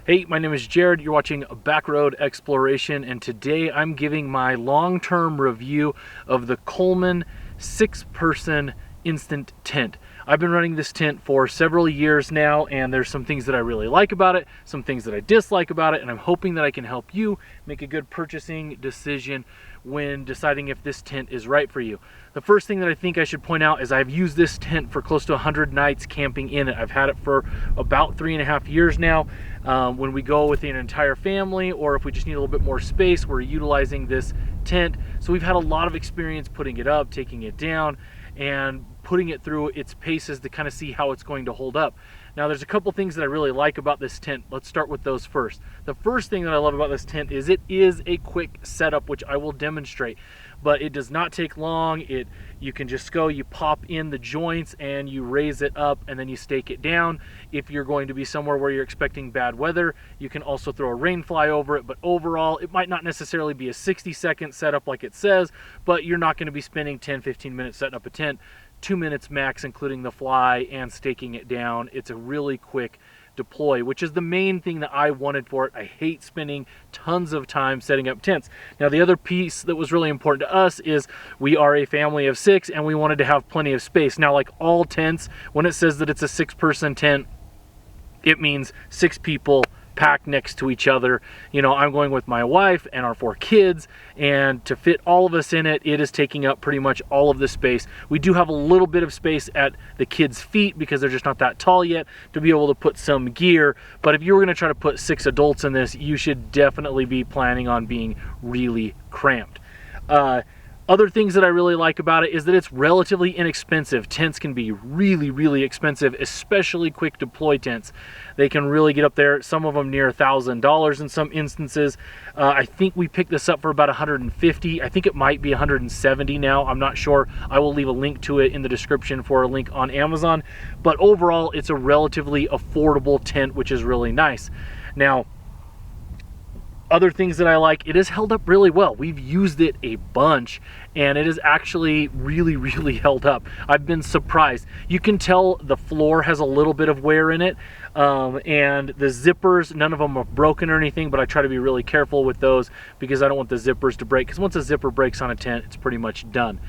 Hey, my name is Jared. You're watching Backroad Exploration, and today I'm giving my long-term review of the Coleman 6-person instant tent. I've been running this tent for several years now, and there's some things that I really like about it, some things that I dislike about it, and I'm hoping that I can help you make a good purchasing decision when deciding if this tent is right for you. The first thing that I think I should point out is I've used this tent for close to 100 nights camping in it. I've had it for about 3.5 years now. When we go with an entire family, or if we just need a little bit more space, we're utilizing this tent. So we've had a lot of experience putting it up, taking it down, and putting it through its paces to kind of see how it's going to hold up. Now there's a couple things that I really like about this tent. Let's start with those first. The first thing that I love about this tent is it is a quick setup, which I will demonstrate, but it does not take long. You can just go, you pop in the joints and you raise it up and then you stake it down. If you're going to be somewhere where you're expecting bad weather, you can also throw a rain fly over it, but overall it might not necessarily be a 60-second setup like it says, but you're not going to be spending 10-15 minutes setting up a tent. 2 minutes max, including the fly and staking it down. It's a really quick deploy, which is the main thing that I wanted for it. I hate spending tons of time setting up tents. Now the other piece that was really important to us is we are a family of 6 and we wanted to have plenty of space. Now, like all tents, when it says that it's a 6-person tent, it means 6 people packed next to each other. You know, I'm going with my wife and our 4 kids, and to fit all of us in it, it is taking up pretty much all of the space. We do have a little bit of space at the kids' feet because they're just not that tall yet to be able to put some gear, but if you were going to try to put 6 adults in this, you should definitely be planning on being really cramped. Other things that I really like about it is that it's relatively inexpensive. Tents can be really, really expensive, especially quick deploy tents. They can really get up there, some of them near $1,000 in some instances. I think we picked this up for about $150. I think it might be $170 now. I'm not sure. I will leave a link to it in the description for a link on Amazon. But overall, it's a relatively affordable tent, which is really nice. Now, other things that I like, it has held up really well. We've used it a bunch and it is actually really, really held up. I've been surprised. You can tell the floor has a little bit of wear in it, and the zippers, none of them are broken or anything, but I try to be really careful with those because I don't want the zippers to break, because once a zipper breaks on a tent, it's pretty much done.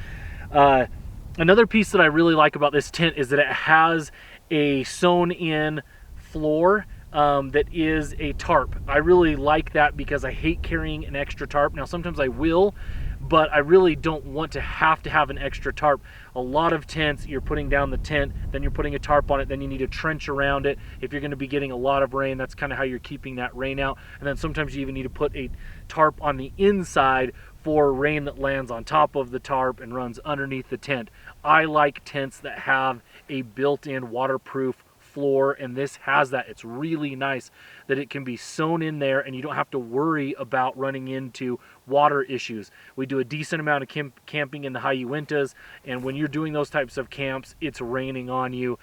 Another piece that I really like about this tent is that it has a sewn in floor that is a tarp. I really like that because I hate carrying an extra tarp. Now sometimes I will, but I really don't want to have an extra tarp. A lot of tents, you're putting down the tent, then you're putting a tarp on it, then you need a trench around it. If you're going to be getting a lot of rain, that's kind of how you're keeping that rain out. And then sometimes you even need to put a tarp on the inside for rain that lands on top of the tarp and runs underneath the tent. I like tents that have a built-in waterproof floor, and this has that. It's really nice that it can be sewn in there and you don't have to worry about running into water issues. We do a decent amount of camping in the high Uintas, and when you're doing those types of camps, it's raining on you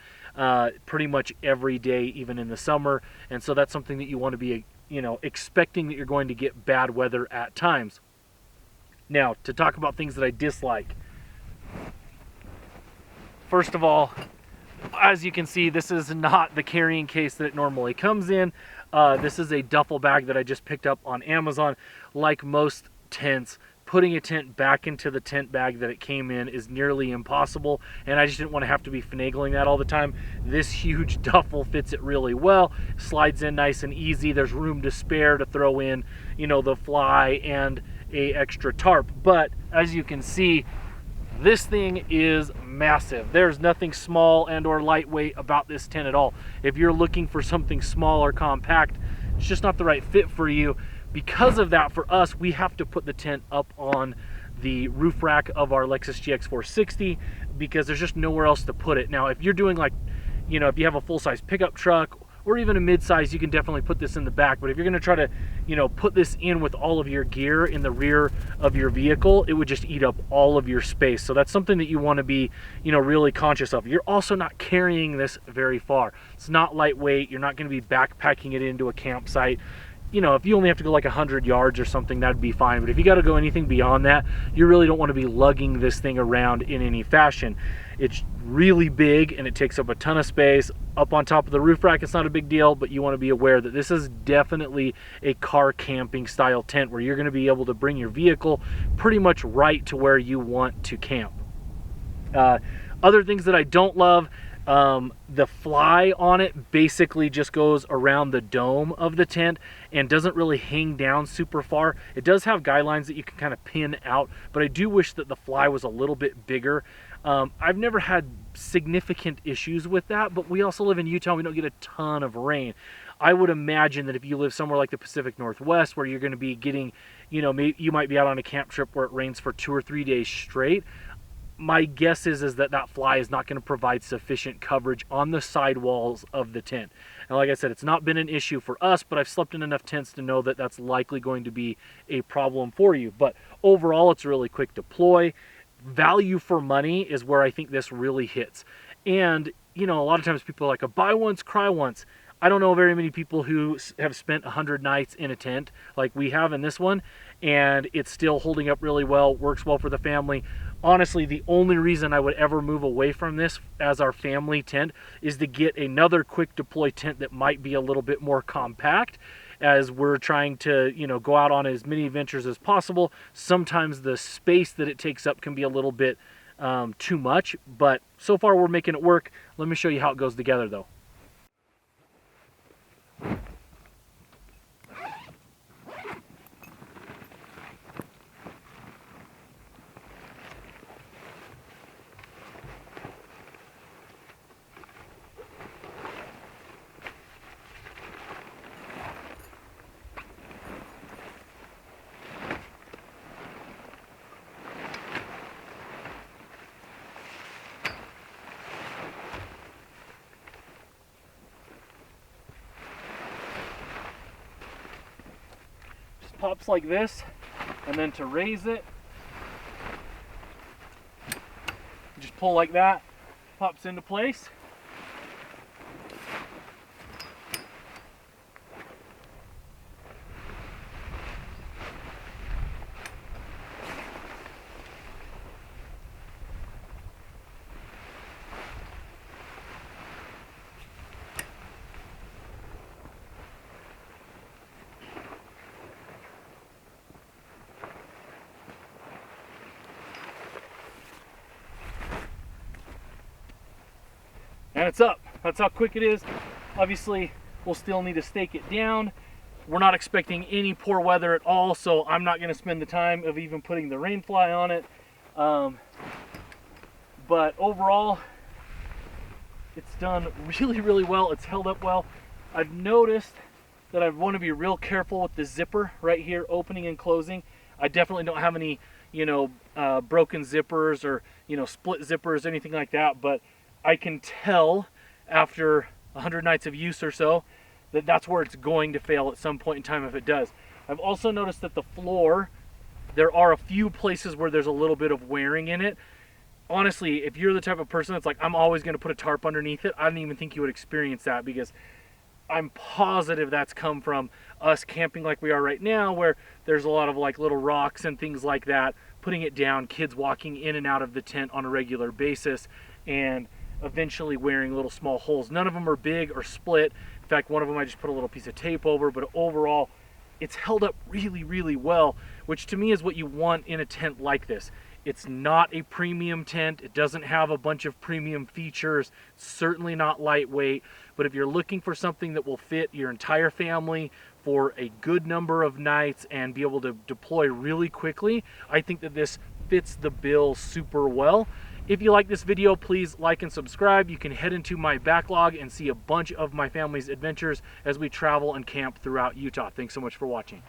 pretty much every day, even in the summer, and so that's something that you want to be, you know, expecting that you're going to get bad weather at times. Now, to talk about things that I dislike. First of all, as you can see, this is not the carrying case that it normally comes in. This is a duffel bag that I just picked up on Amazon. Like most tents, putting a tent back into the tent bag that it came in is nearly impossible, and I just didn't want to have to be finagling that all the time. This huge duffel fits it really well, slides in nice and easy. There's room to spare to throw in, you know, the fly and a extra tarp. But as you can see, this thing is massive. There's nothing small and or lightweight about this tent at all. If you're looking for something small or compact, it's just not the right fit for you. Because of that, for us, we have to put the tent up on the roof rack of our Lexus GX 460 because there's just nowhere else to put it. Now, if you're doing, like, you know, if you have a full-size pickup truck or even a mid-size, you can definitely put this in the back. But if you're going to try to, you know, put this in with all of your gear in the rear of your vehicle, it would just eat up all of your space. So that's something that you want to be, you know, really conscious of. You're also not carrying this very far. It's not lightweight. You're not going to be backpacking it into a campsite. You know, if you only have to go like 100 yards or something, that'd be fine. But if you got to go anything beyond that, you really don't want to be lugging this thing around in any fashion. It's really big and it takes up a ton of space. Up on top of the roof rack, it's not a big deal, but you want to be aware that this is definitely a car camping style tent where you're going to be able to bring your vehicle pretty much right to where you want to camp. Other things that I don't love, the fly on it basically just goes around the dome of the tent and doesn't really hang down super far. It does have guidelines that you can kind of pin out, but I do wish that the fly was a little bit bigger. I've never had significant issues with that, but we also live in Utah. We don't get a ton of rain. I would imagine that if you live somewhere like the Pacific Northwest where you're going to be getting, you know, you might be out on a camp trip where it rains for 2 or 3 days straight. My guess is that that fly is not going to provide sufficient coverage on the sidewalls of the tent. And like I said, it's not been an issue for us, but I've slept in enough tents to know that that's likely going to be a problem for you. But overall, it's a really quick deploy. Value for money is where I think this really hits. And, you know, a lot of times people are like, buy once, cry once. I don't know very many people who have spent 100 nights in a tent like we have in this one, and it's still holding up really well, works well for the family. Honestly, the only reason I would ever move away from this as our family tent is to get another quick deploy tent that might be a little bit more compact, as we're trying to, you know, go out on as many adventures as possible. Sometimes the space that it takes up can be a little bit too much, but so far we're making it work. Let me show you how it goes together though. Pops like this, and then to raise it, just pull like that, pops into place. And it's up. That's how quick it is. Obviously, we'll still need to stake it down. We're not expecting any poor weather at all, so I'm not going to spend the time of even putting the rain fly on it. But overall, it's done really, really well. It's held up well. I've noticed that I want to be real careful with the zipper right here, opening and closing. I definitely don't have any, you know, broken zippers or, you know, split zippers, anything like that, but I can tell after 100 nights of use or so that that's where it's going to fail at some point in time if it does. I've also noticed that the floor, there are a few places where there's a little bit of wearing in it. Honestly, if you're the type of person that's like, I'm always going to put a tarp underneath it, I don't even think you would experience that, because I'm positive that's come from us camping like we are right now, where there's a lot of like little rocks and things like that, putting it down, kids walking in and out of the tent on a regular basis, and eventually wearing little small holes. None of them are big or split. In fact, one of them I just put a little piece of tape over, but overall it's held up really, really well, which to me is what you want in a tent like this. It's not a premium tent. It doesn't have a bunch of premium features. It's certainly not lightweight, but if you're looking for something that will fit your entire family for a good number of nights and be able to deploy really quickly, I think that this fits the bill super well. If you like this video, please like and subscribe. You can head into my backlog and see a bunch of my family's adventures as we travel and camp throughout Utah. Thanks so much for watching.